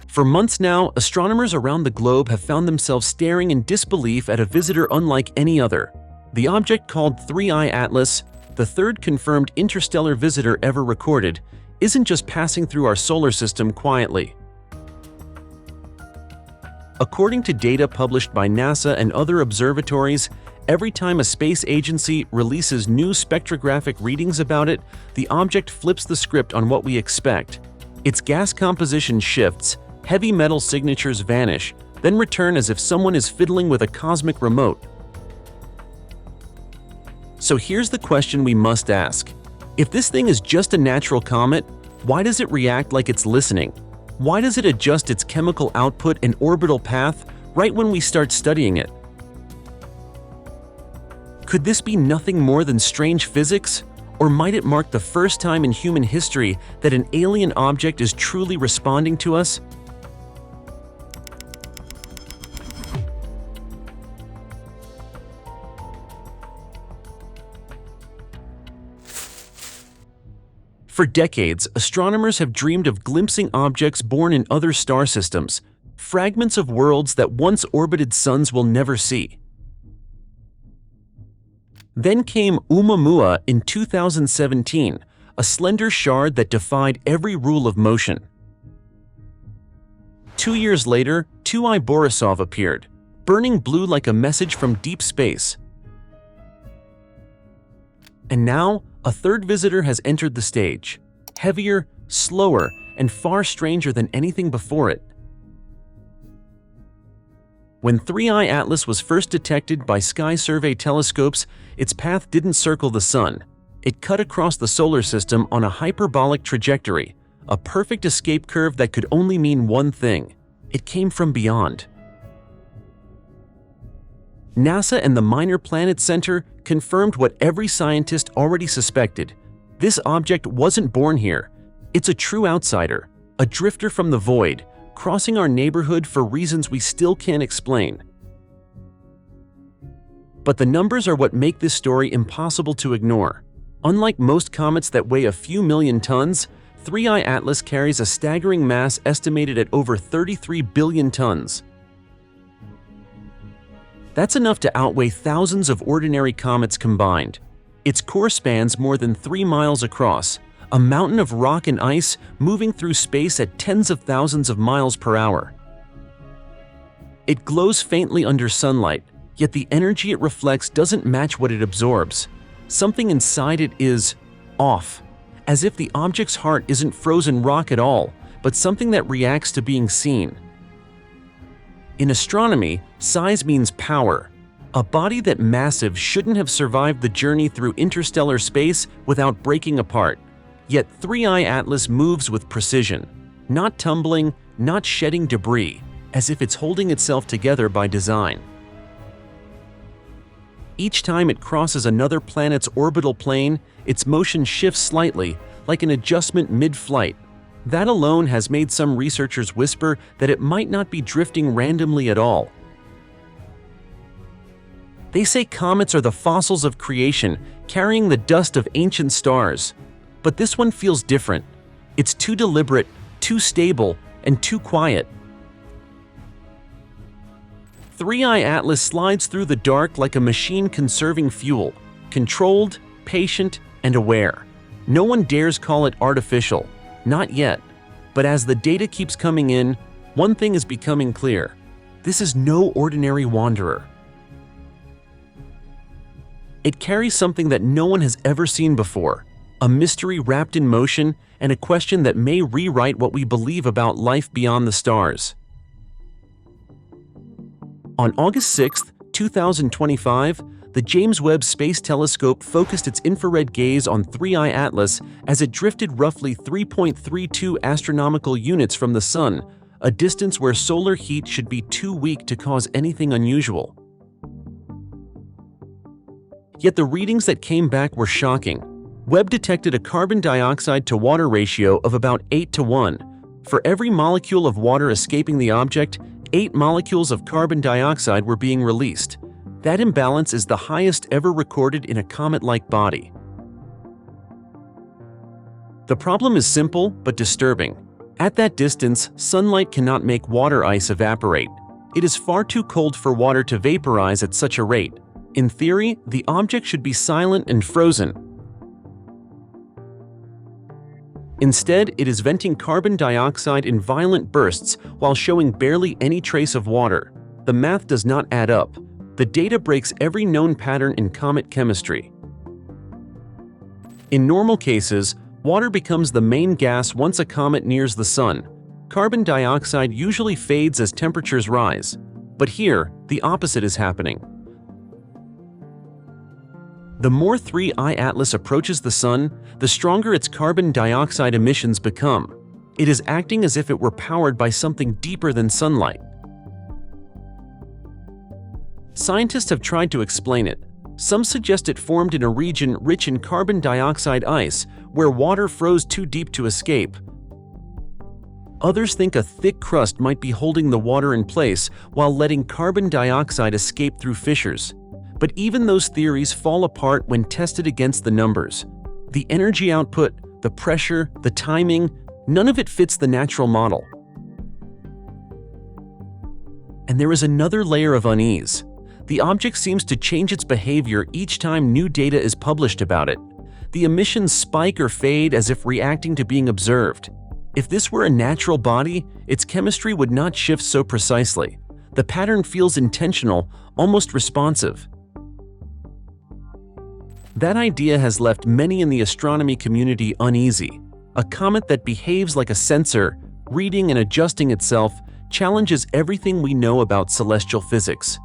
For months now, astronomers around the globe have found themselves staring in disbelief at a visitor unlike any other. The object called 3I Atlas, the third confirmed interstellar visitor ever recorded, isn't just passing through our solar system quietly. According to data published by NASA and other observatories, every time a space agency releases new spectrographic readings about it, the object flips the script on what we expect. Its gas composition shifts, heavy metal signatures vanish, then return as if someone is fiddling with a cosmic remote. So here's the question we must ask. If this thing is just a natural comet, why does it react like it's listening? Why does it adjust its chemical output and orbital path right when we start studying it? Could this be nothing more than strange physics? Or might it mark the first time in human history that an alien object is truly responding to us? For decades, astronomers have dreamed of glimpsing objects born in other star systems, fragments of worlds that once orbited suns we'll never see. Then came Oumuamua in 2017, a slender shard that defied every rule of motion. 2 years later, 2I Borisov appeared, burning blue like a message from deep space. And now, a third visitor has entered the stage, heavier, slower, and far stranger than anything before it. When 3I Atlas was first detected by sky survey telescopes, its path didn't circle the sun. It cut across the solar system on a hyperbolic trajectory, a perfect escape curve that could only mean one thing: it came from beyond. NASA and the Minor Planet Center confirmed what every scientist already suspected. This object wasn't born here. It's a true outsider, a drifter from the void, crossing our neighborhood for reasons we still can't explain. But the numbers are what make this story impossible to ignore. Unlike most comets that weigh a few million tons, 3I Atlas carries a staggering mass estimated at over 33 billion tons. That's enough to outweigh thousands of ordinary comets combined. Its core spans more than 3 miles across, a mountain of rock and ice moving through space at tens of thousands of miles per hour. It glows faintly under sunlight, yet the energy it reflects doesn't match what it absorbs. Something inside it is off, as if the object's heart isn't frozen rock at all, but something that reacts to being seen. In astronomy, size means power. A body that massive shouldn't have survived the journey through interstellar space without breaking apart. Yet 3I Atlas moves with precision, not tumbling, not shedding debris, as if it's holding itself together by design. Each time it crosses another planet's orbital plane, its motion shifts slightly, like an adjustment mid-flight. That alone has made some researchers whisper that it might not be drifting randomly at all. They say comets are the fossils of creation, carrying the dust of ancient stars. But this one feels different. It's too deliberate, too stable, and too quiet. 3I Atlas slides through the dark like a machine conserving fuel, controlled, patient, and aware. No one dares call it artificial. Not yet. But as the data keeps coming in, one thing is becoming clear. This is no ordinary wanderer. It carries something that no one has ever seen before, a mystery wrapped in motion and a question that may rewrite what we believe about life beyond the stars. On August 6, 2025, the James Webb Space Telescope focused its infrared gaze on 3I Atlas as it drifted roughly 3.32 astronomical units from the Sun, a distance where solar heat should be too weak to cause anything unusual. Yet the readings that came back were shocking. Webb detected a carbon dioxide to water ratio of about 8:1. For every molecule of water escaping the object, 8 molecules of carbon dioxide were being released. That imbalance is the highest ever recorded in a comet-like body. The problem is simple but disturbing. At that distance, sunlight cannot make water ice evaporate. It is far too cold for water to vaporize at such a rate. In theory, the object should be silent and frozen. Instead, it is venting carbon dioxide in violent bursts while showing barely any trace of water. The math does not add up. The data breaks every known pattern in comet chemistry. In normal cases, water becomes the main gas once a comet nears the sun. Carbon dioxide usually fades as temperatures rise. But here, the opposite is happening. The more 3I Atlas approaches the sun, the stronger its carbon dioxide emissions become. It is acting as if it were powered by something deeper than sunlight. Scientists have tried to explain it. Some suggest it formed in a region rich in carbon dioxide ice, where water froze too deep to escape. Others think a thick crust might be holding the water in place while letting carbon dioxide escape through fissures. But even those theories fall apart when tested against the numbers. The energy output, the pressure, the timing, none of it fits the natural model. And there is another layer of unease. The object seems to change its behavior each time new data is published about it. The emissions spike or fade as if reacting to being observed. If this were a natural body, its chemistry would not shift so precisely. The pattern feels intentional, almost responsive. That idea has left many in the astronomy community uneasy. A comet that behaves like a sensor, reading and adjusting itself, challenges everything we know about celestial physics.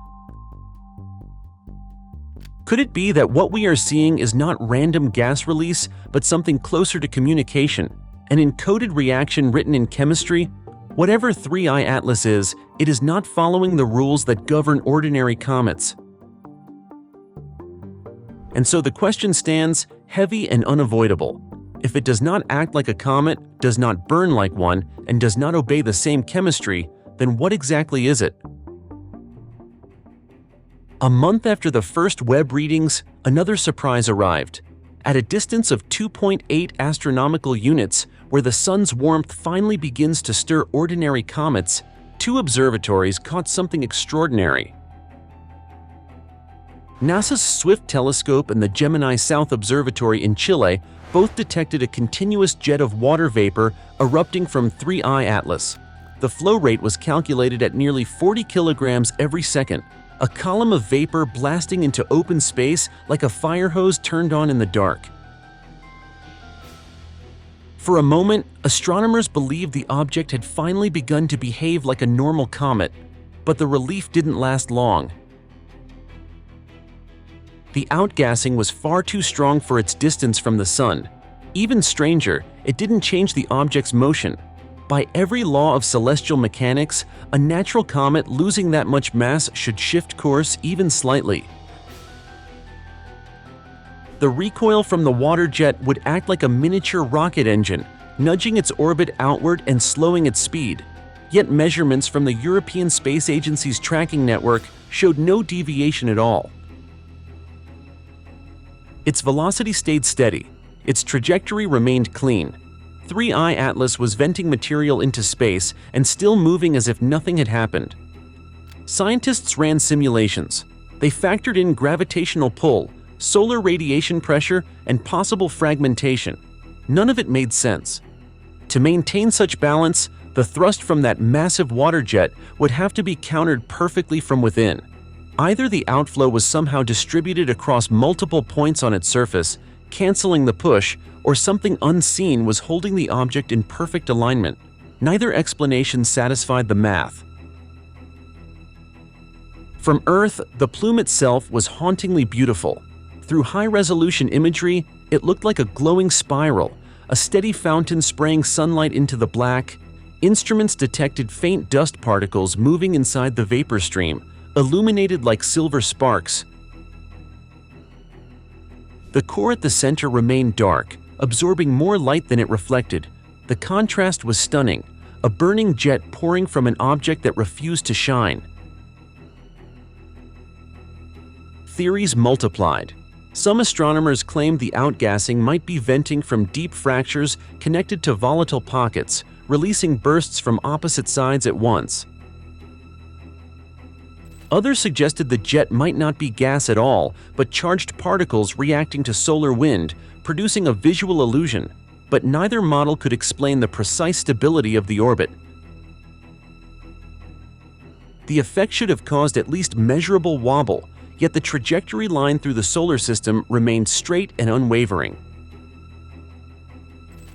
Could it be that what we are seeing is not random gas release, but something closer to communication, an encoded reaction written in chemistry? Whatever 3I Atlas is, it is not following the rules that govern ordinary comets. And so the question stands, heavy and unavoidable. If it does not act like a comet, does not burn like one, and does not obey the same chemistry, then what exactly is it? A month after the first Webb readings, another surprise arrived. At a distance of 2.8 astronomical units, where the sun's warmth finally begins to stir ordinary comets, two observatories caught something extraordinary. NASA's Swift telescope and the Gemini South Observatory in Chile both detected a continuous jet of water vapor erupting from 3I Atlas. The flow rate was calculated at nearly 40 kilograms every second, a column of vapor blasting into open space like a fire hose turned on in the dark. For a moment, astronomers believed the object had finally begun to behave like a normal comet, but the relief didn't last long. The outgassing was far too strong for its distance from the sun. Even stranger, it didn't change the object's motion. By every law of celestial mechanics, a natural comet losing that much mass should shift course even slightly. The recoil from the water jet would act like a miniature rocket engine, nudging its orbit outward and slowing its speed. Yet measurements from the European Space Agency's tracking network showed no deviation at all. Its velocity stayed steady. Its trajectory remained clean. 3I Atlas was venting material into space and still moving as if nothing had happened. Scientists ran simulations. They factored in gravitational pull, solar radiation pressure, and possible fragmentation. None of it made sense. To maintain such balance, the thrust from that massive water jet would have to be countered perfectly from within. Either the outflow was somehow distributed across multiple points on its surface, canceling the push, or something unseen was holding the object in perfect alignment. Neither explanation satisfied the math. From Earth, the plume itself was hauntingly beautiful. Through high-resolution imagery, it looked like a glowing spiral, a steady fountain spraying sunlight into the black. Instruments detected faint dust particles moving inside the vapor stream, illuminated like silver sparks. The core at the center remained dark, absorbing more light than it reflected. The contrast was stunning, a burning jet pouring from an object that refused to shine. Theories multiplied. Some astronomers claimed the outgassing might be venting from deep fractures connected to volatile pockets, releasing bursts from opposite sides at once. Others suggested the jet might not be gas at all, but charged particles reacting to solar wind, producing a visual illusion, but neither model could explain the precise stability of the orbit. The effect should have caused at least measurable wobble, yet the trajectory line through the solar system remained straight and unwavering.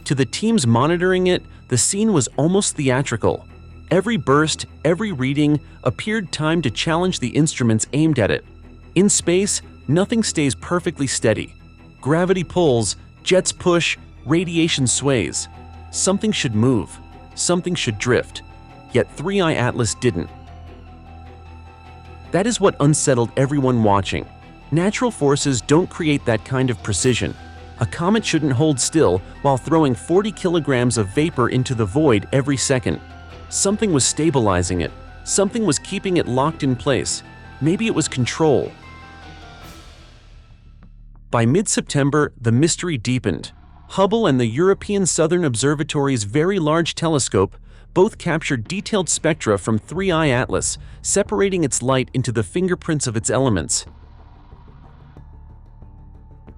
To the teams monitoring it, the scene was almost theatrical. Every burst, every reading appeared timed to challenge the instruments aimed at it. In space, nothing stays perfectly steady. Gravity pulls, jets push, radiation sways. Something should move, something should drift. Yet 3i Atlas didn't. That is what unsettled everyone watching. Natural forces don't create that kind of precision. A comet shouldn't hold still while throwing 40 kilograms of vapor into the void every second. Something was stabilizing it. Something was keeping it locked in place. Maybe it was control. By mid-September, the mystery deepened. Hubble and the European Southern Observatory's Very Large Telescope both captured detailed spectra from 3i Atlas, separating its light into the fingerprints of its elements.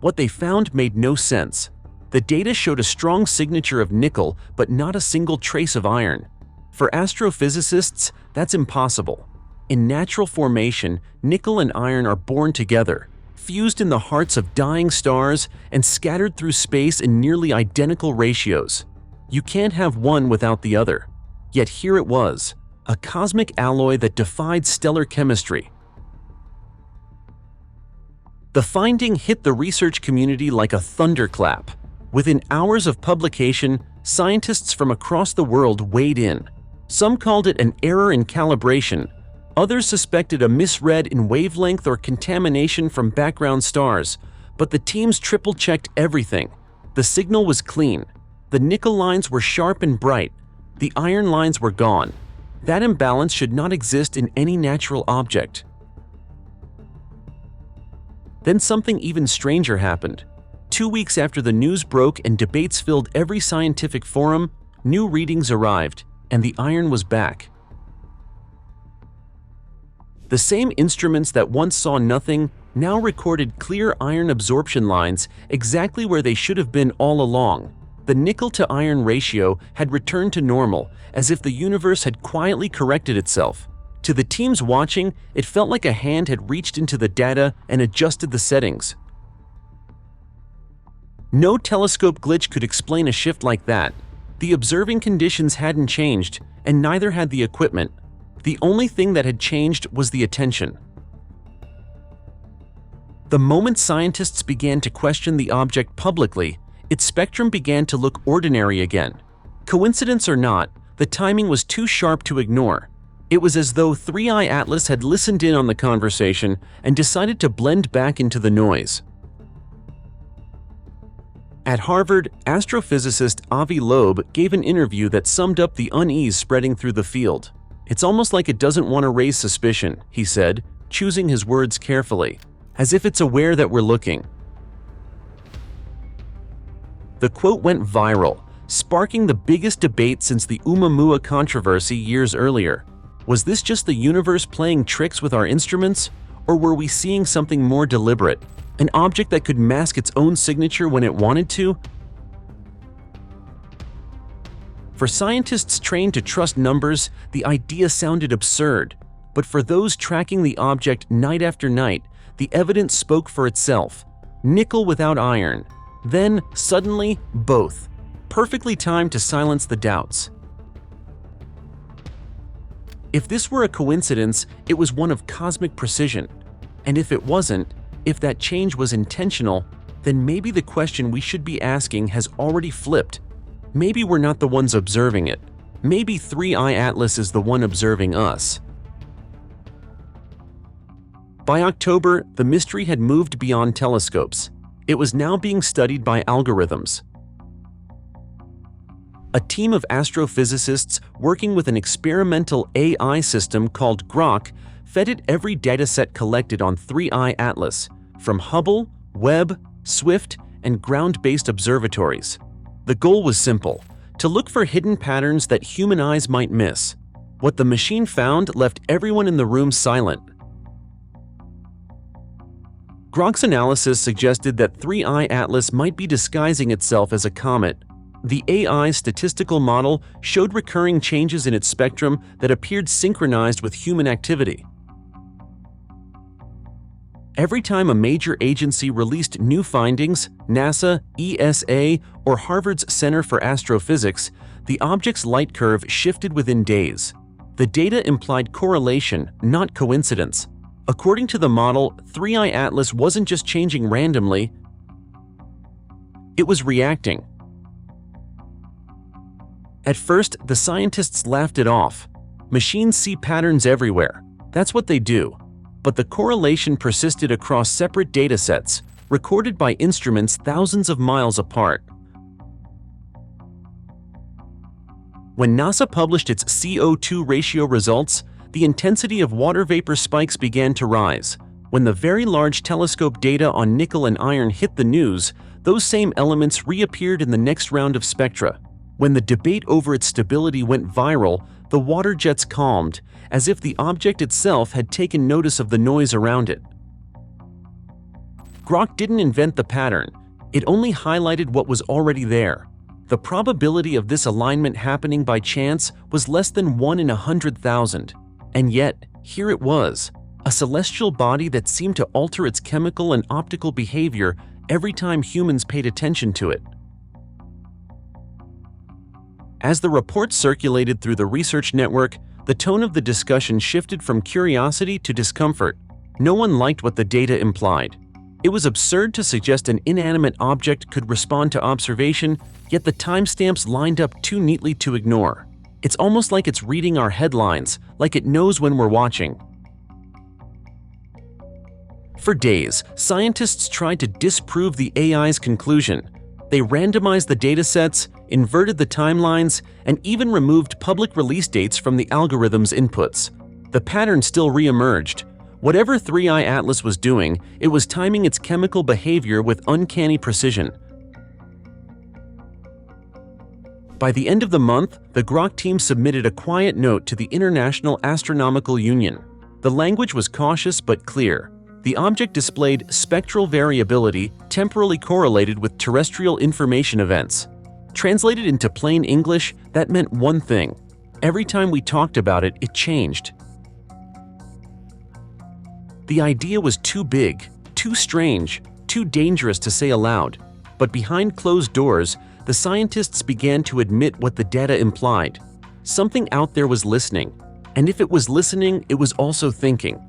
What they found made no sense. The data showed a strong signature of nickel, but not a single trace of iron. For astrophysicists, that's impossible. In natural formation, nickel and iron are born together, fused in the hearts of dying stars and scattered through space in nearly identical ratios. You can't have one without the other. Yet here it was, a cosmic alloy that defied stellar chemistry. The finding hit the research community like a thunderclap. Within hours of publication, scientists from across the world weighed in. Some called it an error in calibration. Others suspected a misread in wavelength or contamination from background stars. But the teams triple-checked everything. The signal was clean. The nickel lines were sharp and bright. The iron lines were gone. That imbalance should not exist in any natural object. Then something even stranger happened. 2 weeks after the news broke and debates filled every scientific forum, new readings arrived, and the iron was back. The same instruments that once saw nothing now recorded clear iron absorption lines exactly where they should have been all along. The nickel-to-iron ratio had returned to normal, as if the universe had quietly corrected itself. To the teams watching, it felt like a hand had reached into the data and adjusted the settings. No telescope glitch could explain a shift like that. The observing conditions hadn't changed, and neither had the equipment. The only thing that had changed was the attention. The moment scientists began to question the object publicly, its spectrum began to look ordinary again. Coincidence or not, the timing was too sharp to ignore. It was as though 3i Atlas had listened in on the conversation and decided to blend back into the noise. At Harvard, astrophysicist Avi Loeb gave an interview that summed up the unease spreading through the field. "It's almost like it doesn't want to raise suspicion," he said, choosing his words carefully, "as if it's aware that we're looking." The quote went viral, sparking the biggest debate since the Oumuamua controversy years earlier. Was this just the universe playing tricks with our instruments, or were we seeing something more deliberate? An object that could mask its own signature when it wanted to? For scientists trained to trust numbers, the idea sounded absurd. But for those tracking the object night after night, the evidence spoke for itself. Nickel without iron. Then, suddenly, both. Perfectly timed to silence the doubts. If this were a coincidence, it was one of cosmic precision. And if it wasn't, if that change was intentional, then maybe the question we should be asking has already flipped. Maybe we're not the ones observing it. Maybe 3i Atlas is the one observing us. By October, the mystery had moved beyond telescopes. It was now being studied by algorithms. A team of astrophysicists working with an experimental AI system called Grok fed it every dataset collected on 3i Atlas, from Hubble, Webb, Swift, and ground-based observatories. The goal was simple: to look for hidden patterns that human eyes might miss. What the machine found left everyone in the room silent. Grokk's analysis suggested that 3I Atlas might be disguising itself as a comet. The AI's statistical model showed recurring changes in its spectrum that appeared synchronized with human activity. Every time a major agency released new findings, NASA, ESA, or Harvard's Center for Astrophysics, the object's light curve shifted within days. The data implied correlation, not coincidence. According to the model, 3I Atlas wasn't just changing randomly, it was reacting. At first, the scientists laughed it off. Machines see patterns everywhere. That's what they do. But the correlation persisted across separate datasets, recorded by instruments thousands of miles apart. When NASA published its CO2 ratio results, the intensity of water vapor spikes began to rise. When the Very Large Telescope data on nickel and iron hit the news, those same elements reappeared in the next round of spectra. When the debate over its stability went viral, the water jets calmed, as if the object itself had taken notice of the noise around it. Grokk didn't invent the pattern, it only highlighted what was already there. The probability of this alignment happening by chance was less than 1 in 100,000. And yet, here it was, a celestial body that seemed to alter its chemical and optical behavior every time humans paid attention to it. As the report circulated through the research network, the tone of the discussion shifted from curiosity to discomfort. No one liked what the data implied. It was absurd to suggest an inanimate object could respond to observation, yet the timestamps lined up too neatly to ignore. It's almost like it's reading our headlines, like it knows when we're watching. For days, scientists tried to disprove the AI's conclusion. They randomized the datasets, inverted the timelines, and even removed public release dates from the algorithm's inputs. The pattern still re-emerged. Whatever 3I Atlas was doing, it was timing its chemical behavior with uncanny precision. By the end of the month, the Grokk team submitted a quiet note to the International Astronomical Union. The language was cautious but clear. The object displayed spectral variability temporally correlated with terrestrial information events. Translated into plain English, that meant one thing. Every time we talked about it, it changed. The idea was too big, too strange, too dangerous to say aloud. But behind closed doors, the scientists began to admit what the data implied. Something out there was listening, and if it was listening, it was also thinking.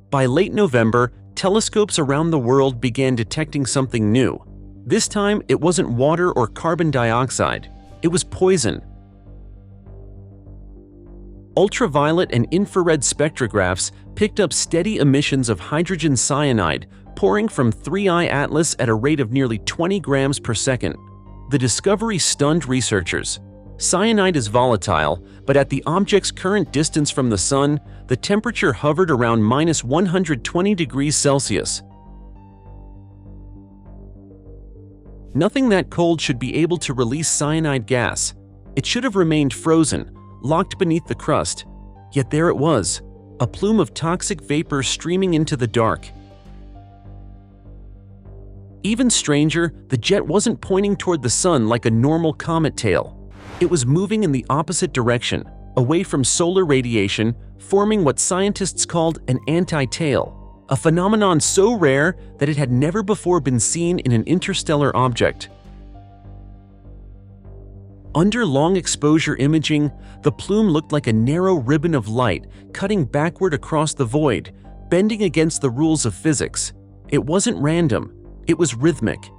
By late November, telescopes around the world began detecting something new. This time, it wasn't water or carbon dioxide. It was poison. Ultraviolet and infrared spectrographs picked up steady emissions of hydrogen cyanide pouring from 3I Atlas at a rate of nearly 20 grams per second. The discovery stunned researchers. Cyanide is volatile, but at the object's current distance from the sun, the temperature hovered around minus 120 degrees Celsius. Nothing that cold should be able to release cyanide gas. It should have remained frozen, locked beneath the crust. Yet there it was, a plume of toxic vapor streaming into the dark. Even stranger, the jet wasn't pointing toward the sun like a normal comet tail. It was moving in the opposite direction, away from solar radiation, forming what scientists called an anti-tail, a phenomenon so rare that it had never before been seen in an interstellar object. Under long exposure imaging, the plume looked like a narrow ribbon of light cutting backward across the void, bending against the rules of physics. It wasn't random, it was rhythmic.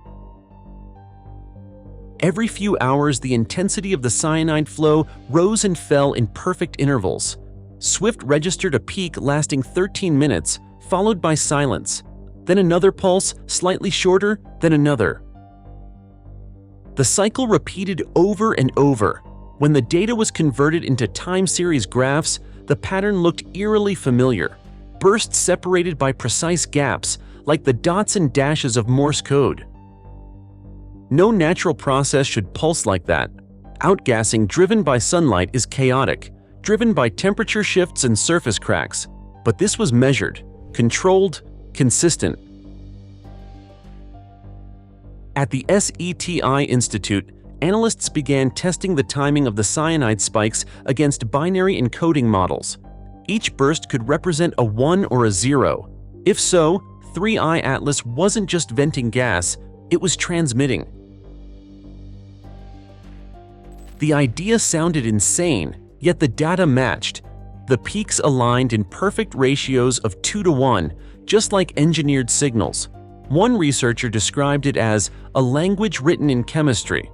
Every few hours, the intensity of the cyanide flow rose and fell in perfect intervals. Swift registered a peak lasting 13 minutes, followed by silence. Then another pulse, slightly shorter, then another. The cycle repeated over and over. When the data was converted into time series graphs, the pattern looked eerily familiar. Bursts separated by precise gaps, like the dots and dashes of Morse code. No natural process should pulse like that. Outgassing driven by sunlight is chaotic, driven by temperature shifts and surface cracks. But this was measured, controlled, consistent. At the SETI Institute, analysts began testing the timing of the cyanide spikes against binary encoding models. Each burst could represent a 1 or a 0. If so, 3I Atlas wasn't just venting gas, it was transmitting. The idea sounded insane, yet the data matched. The peaks aligned in perfect ratios of 2:1, just like engineered signals. One researcher described it as a language written in chemistry.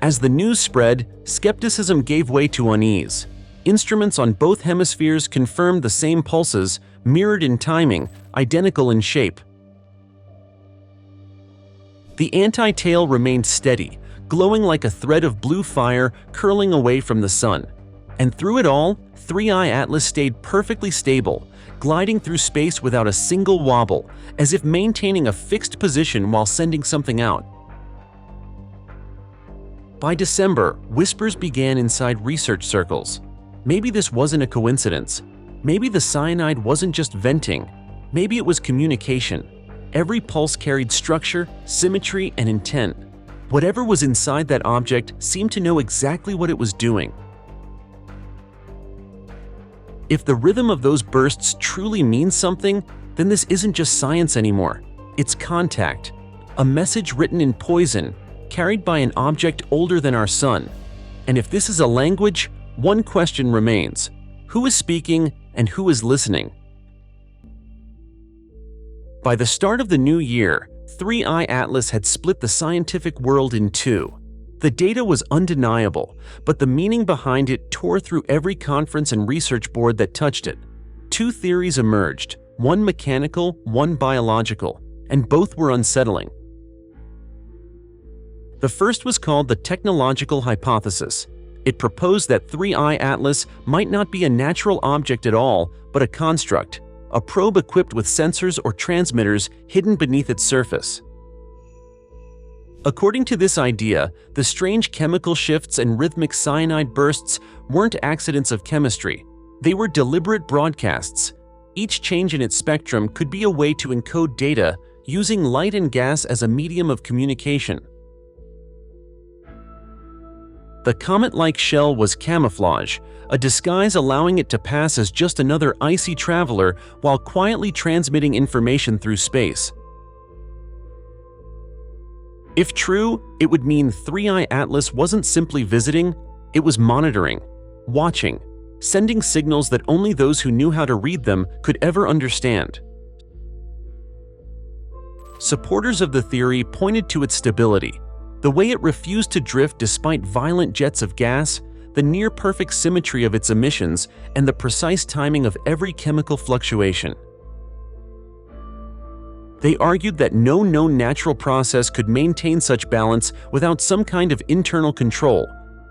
As the news spread, skepticism gave way to unease. Instruments on both hemispheres confirmed the same pulses, mirrored in timing, identical in shape. The anti-tail remained steady, glowing like a thread of blue fire curling away from the sun. And through it all, 3I Atlas stayed perfectly stable, gliding through space without a single wobble, as if maintaining a fixed position while sending something out. By December, whispers began inside research circles. Maybe this wasn't a coincidence. Maybe the cyanide wasn't just venting. Maybe it was communication. Every pulse carried structure, symmetry, and intent. Whatever was inside that object seemed to know exactly what it was doing. If the rhythm of those bursts truly means something, then this isn't just science anymore. It's contact, a message written in poison, carried by an object older than our sun. And if this is a language, one question remains: who is speaking and who is listening? By the start of the new year, 3I Atlas had split the scientific world in two. The data was undeniable, but the meaning behind it tore through every conference and research board that touched it. Two theories emerged, one mechanical, one biological, and both were unsettling. The first was called the technological hypothesis. It proposed that 3I Atlas might not be a natural object at all, but a construct, a probe equipped with sensors or transmitters hidden beneath its surface. According to this idea, the strange chemical shifts and rhythmic cyanide bursts weren't accidents of chemistry. They were deliberate broadcasts. Each change in its spectrum could be a way to encode data, using light and gas as a medium of communication. The comet-like shell was camouflage, a disguise allowing it to pass as just another icy traveler while quietly transmitting information through space. If true, it would mean 3I Atlas wasn't simply visiting, it was monitoring, watching, sending signals that only those who knew how to read them could ever understand. Supporters of the theory pointed to its stability, the way it refused to drift despite violent jets of gas, the near-perfect symmetry of its emissions, and the precise timing of every chemical fluctuation. They argued that no known natural process could maintain such balance without some kind of internal control.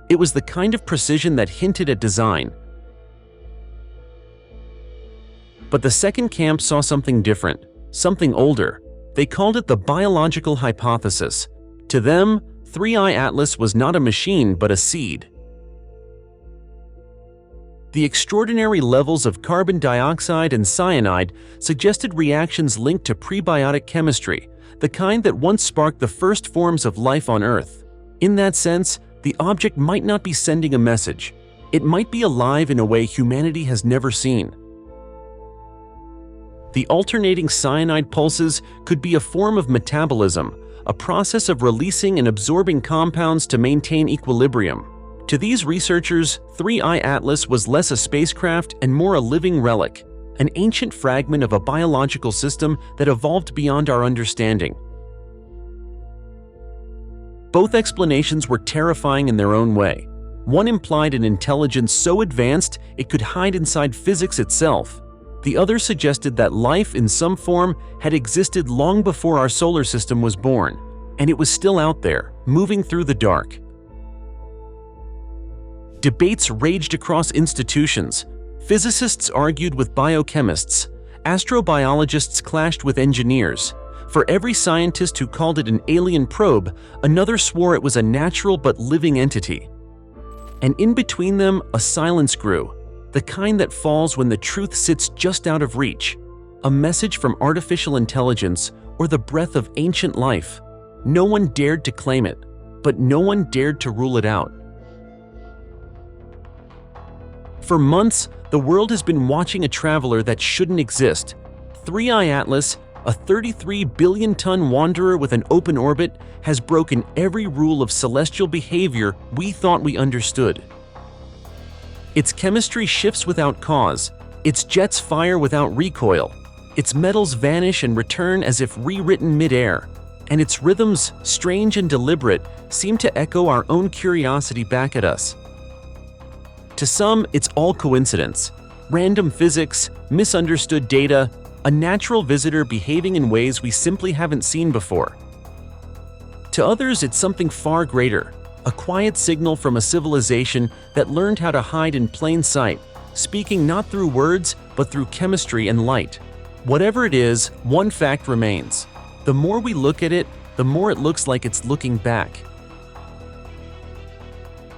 It was the kind of precision that hinted at design. But the second camp saw something different, something older. They called it the biological hypothesis. To them, 3I Atlas was not a machine but a seed. The extraordinary levels of carbon dioxide and cyanide suggested reactions linked to prebiotic chemistry, the kind that once sparked the first forms of life on Earth. In that sense, the object might not be sending a message. It might be alive in a way humanity has never seen. The alternating cyanide pulses could be a form of metabolism, a process of releasing and absorbing compounds to maintain equilibrium. To these researchers, 3I Atlas was less a spacecraft and more a living relic, an ancient fragment of a biological system that evolved beyond our understanding. Both explanations were terrifying in their own way. One implied an intelligence so advanced it could hide inside physics itself. The other suggested that life in some form had existed long before our solar system was born, and it was still out there, moving through the dark. Debates raged across institutions. Physicists argued with biochemists, astrobiologists clashed with engineers, For every scientist who called it an alien probe, another swore it was a natural but living entity. And in between them, a silence grew, the kind that falls when the truth sits just out of reach. A message from artificial intelligence or the breath of ancient life. No one dared to claim it, but no one dared to rule it out. For months, the world has been watching a traveler that shouldn't exist. 3I Atlas, a 33 billion-ton wanderer with an open orbit, has broken every rule of celestial behavior we thought we understood. Its chemistry shifts without cause, its jets fire without recoil, its metals vanish and return as if rewritten mid-air, and its rhythms, strange and deliberate, seem to echo our own curiosity back at us. To some, it's all coincidence, random physics, misunderstood data, a natural visitor behaving in ways we simply haven't seen before. To others, it's something far greater, a quiet signal from a civilization that learned how to hide in plain sight, speaking not through words, but through chemistry and light. Whatever it is, one fact remains. The more we look at it, the more it looks like it's looking back.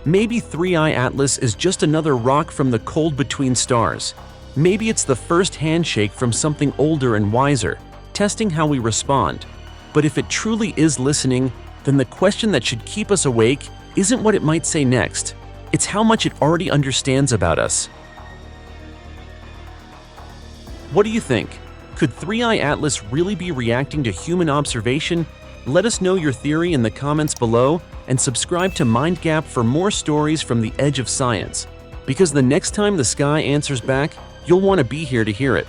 Maybe 3I Atlas is just another rock from the cold between stars. Maybe it's the first handshake from something older and wiser, testing how we respond. But if it truly is listening, then the question that should keep us awake isn't what it might say next. It's how much it already understands about us. What do you think? Could 3I Atlas really be reacting to human observation? Let us know your theory in the comments below and subscribe to MindGap for more stories from the edge of science. Because the next time the sky answers back, you'll want to be here to hear it.